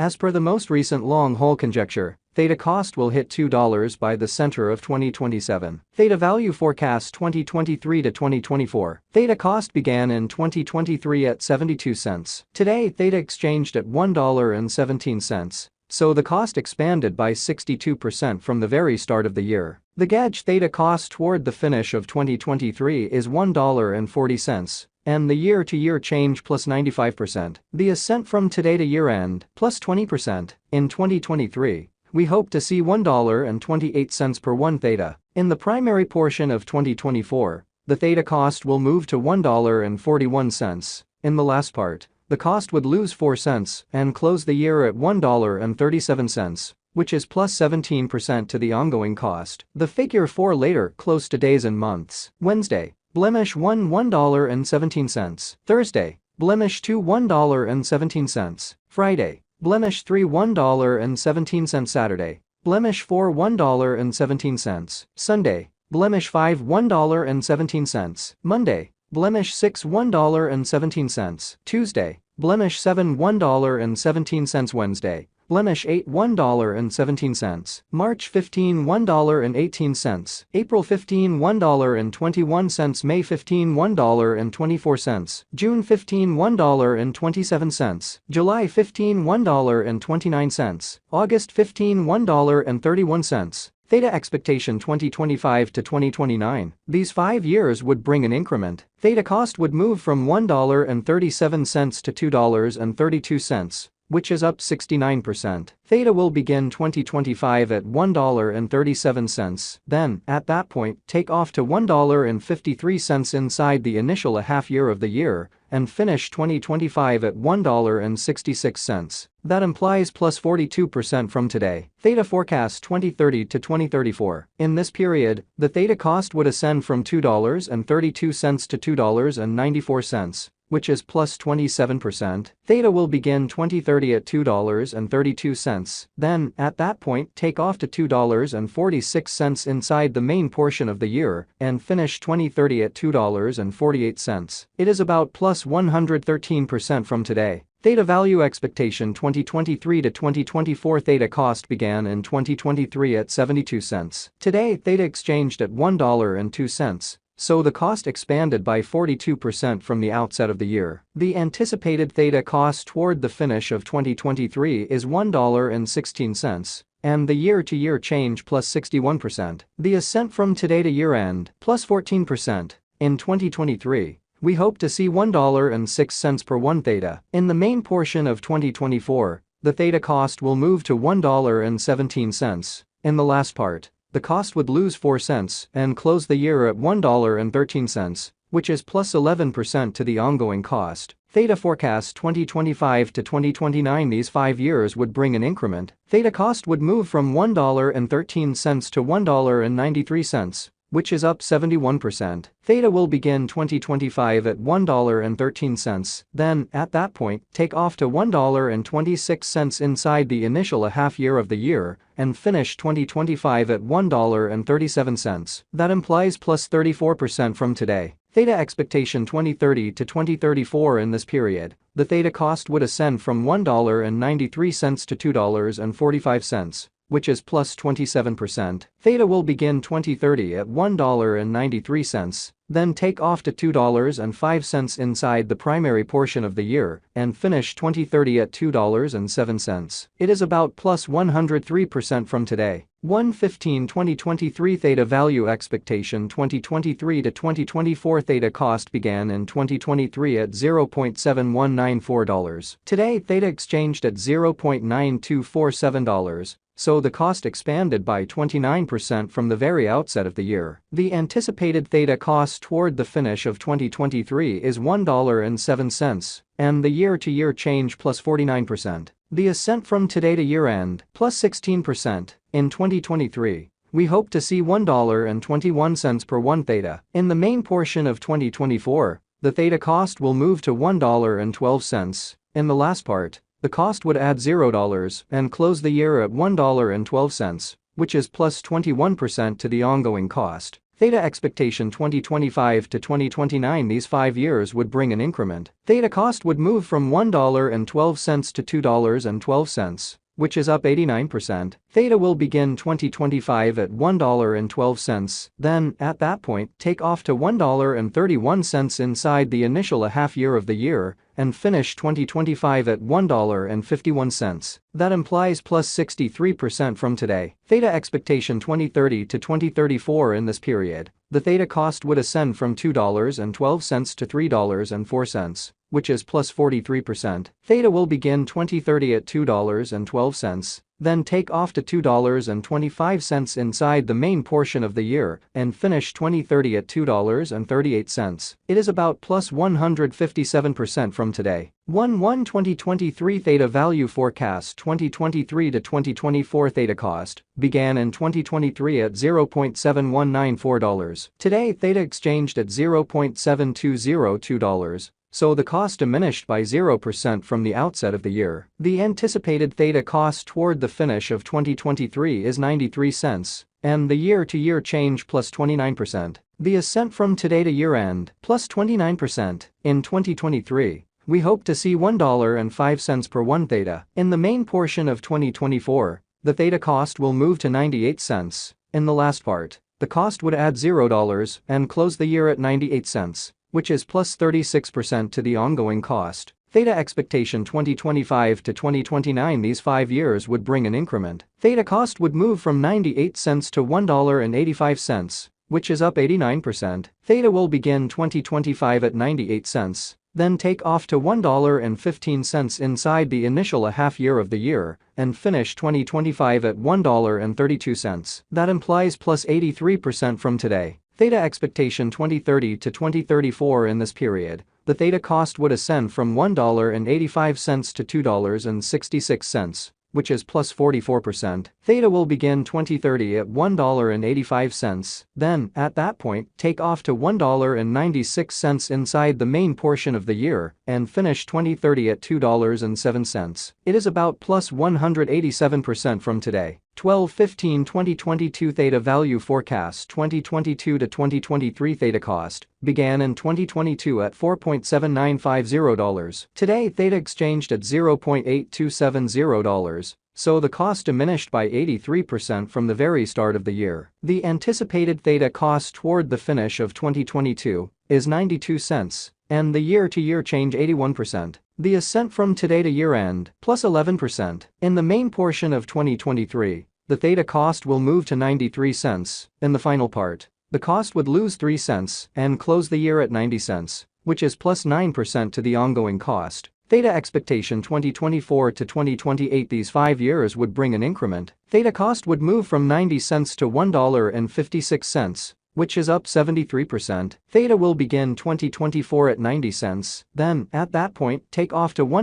As per the most recent long-haul conjecture, Theta cost will hit $2 by the center of 2027. Theta value forecast 2023 to 2024. Theta cost began in 2023 at 72 cents. Today, Theta exchanged at $1.17. So the cost expanded by 62% from the very start of the year. The gauge Theta cost toward the finish of 2023 is $1.40. And the year-to-year change plus 95%. The ascent from today to year-end plus 20%. In 2023, we hope to see $1.28 per 1 Theta. In the primary portion of 2024, the Theta cost will move to $1.41. In the last part, the cost would lose 4 cents and close the year at $1.37, which is plus 17% to the ongoing cost. The figure 4 later close to days and months. Wednesday, blemish 1 $1.17. Thursday, blemish 2 $1.17. Friday, blemish 3 $1.17. Saturday, blemish 4 $1.17. Sunday, blemish 5 $1.17. Monday, blemish 6 $1.17. Tuesday, blemish 7 $1.17. Wednesday, blemish 8 $1.17. March 15 $1.18. April 15 $1.21. May 15 $1.24. June 15 $1.27. July 15 $1.29. August 15 $1.31. Theta expectation 2025 to 2029. These 5 years would bring an increment. Theta cost would move from $1.37 to $2.32. Which is up 69%. Theta will begin 2025 at $1.37, then, at that point, take off to $1.53 inside the initial half year of the year, and finish 2025 at $1.66. That implies plus 42% from today. Theta forecast 2030 to 2034. In this period, the Theta cost would ascend from $2.32 to $2.94. Which is plus 27%. Theta will begin 2030 at $2.32, then, at that point, take off to $2.46 inside the main portion of the year, and finish 2030 at $2.48. It is about plus 113% from today. Theta value expectation 2023 to 2024. Theta cost began in 2023 at 72 cents. Today, Theta exchanged at $1.02. So the cost expanded by 42% from the outset of the year. The anticipated Theta cost toward the finish of 2023 is $1.16, and the year-to-year change plus 61%. The ascent from today to year-end plus 14%. In 2023, we hope to see $1.06 per 1 Theta. In the main portion of 2024, the Theta cost will move to $1.17. In the last part, the cost would lose 4 cents and close the year at $1.13, which is plus 11% to the ongoing cost. Theta forecast 2025 to 2029. These 5 years would bring an increment. Theta cost would move from $1.13 to $1.93, which is up 71%. Theta will begin 2025 at $1.13, then, at that point, take off to $1.26 inside the initial half year of the year, and finish 2025 at $1.37. That implies plus 34% from today. Theta expectation 2030 to 2034. In this period, the Theta cost would ascend from $1.93 to $2.45. Which is plus 27%. Theta will begin 2030 at $1.93, then take off to $2.05 inside the primary portion of the year, and finish 2030 at $2.07. It is about plus 103% from today. 1/15/2023 Theta value expectation 2023 to 2024. Theta cost began in 2023 at $0.7194. Today, Theta exchanged at $0.9247. So the cost expanded by 29% from the very outset of the year. The anticipated Theta cost toward the finish of 2023 is $1.07, and the year-to-year change plus 49%. The ascent from today to year-end plus 16%. In 2023, we hope to see $1.21 per 1 Theta. In the main portion of 2024, the Theta cost will move to $1.12. In the last part, the cost would add $0 and close the year at $1.12, which is plus 21% to the ongoing cost. Theta expectation 2025 to 2029. These 5 years would bring an increment. Theta cost would move from $1.12 to $2.12, which is up 89%. Theta will begin 2025 at $1.12, then, at that point, take off to $1.31 inside the initial half year of the year, and finish 2025 at $1.51. That implies plus 63% from today. Theta expectation 2030 to 2034. In this period, the Theta cost would ascend from $2.12 to $3.04, which is plus 43%. Theta will begin 2030 at $2.12, then take off to $2.25 inside the main portion of the year, and finish 2030 at $2.38. It is about plus 157% from today. 2023 Theta value forecast 2023 to 2024. Theta cost began in 2023 at $0.7194. Today Theta exchanged at $0.7202. So the cost diminished by 0% from the outset of the year. The anticipated Theta cost toward the finish of 2023 is 93 cents, and the year-to-year change plus 29%. The ascent from today to year-end plus 29%. In 2023, we hope to see $1.05 per 1 Theta. In the main portion of 2024, the Theta cost will move to 98 cents. In the last part, the cost would add $0 and close the year at 98 cents. Which is plus 36% to the ongoing cost. Theta expectation 2025 to 2029. These 5 years would bring an increment. Theta cost would move from 98 cents to $1.85, which is up 89%. Theta will begin 2025 at 98 cents, then take off to $1.15 inside the initial half year of the year, and finish 2025 at $1.32. That implies plus 83% from today. Theta expectation 2030 to 2034. In this period, the Theta cost would ascend from $1.85 to $2.66, which is plus 44%. Theta will begin 2030 at $1.85, then, at that point, take off to $1.96 inside the main portion of the year, and finish 2030 at $2.07. It is about plus 187% from today. 12/15/2022 Theta value forecast 2022 to 2023. Theta cost began in 2022 at $4.7950. Today Theta exchanged at $0.8270, so the cost diminished by 83% from the very start of the year. The anticipated Theta cost toward the finish of 2022 is 92 cents, and the year-to-year change 81%. The ascent from today to year-end plus 11%. In the main portion of 2023, the Theta cost will move to 93 cents. In the final part, the cost would lose 3 cents and close the year at 90 cents, which is plus 9% to the ongoing cost. Theta expectation 2024 to 2028. These 5 years would bring an increment. Theta cost would move from 90 cents to $1.56, which is up 73%. Theta will begin 2024 at 90 cents, then, at that point, take off to $1.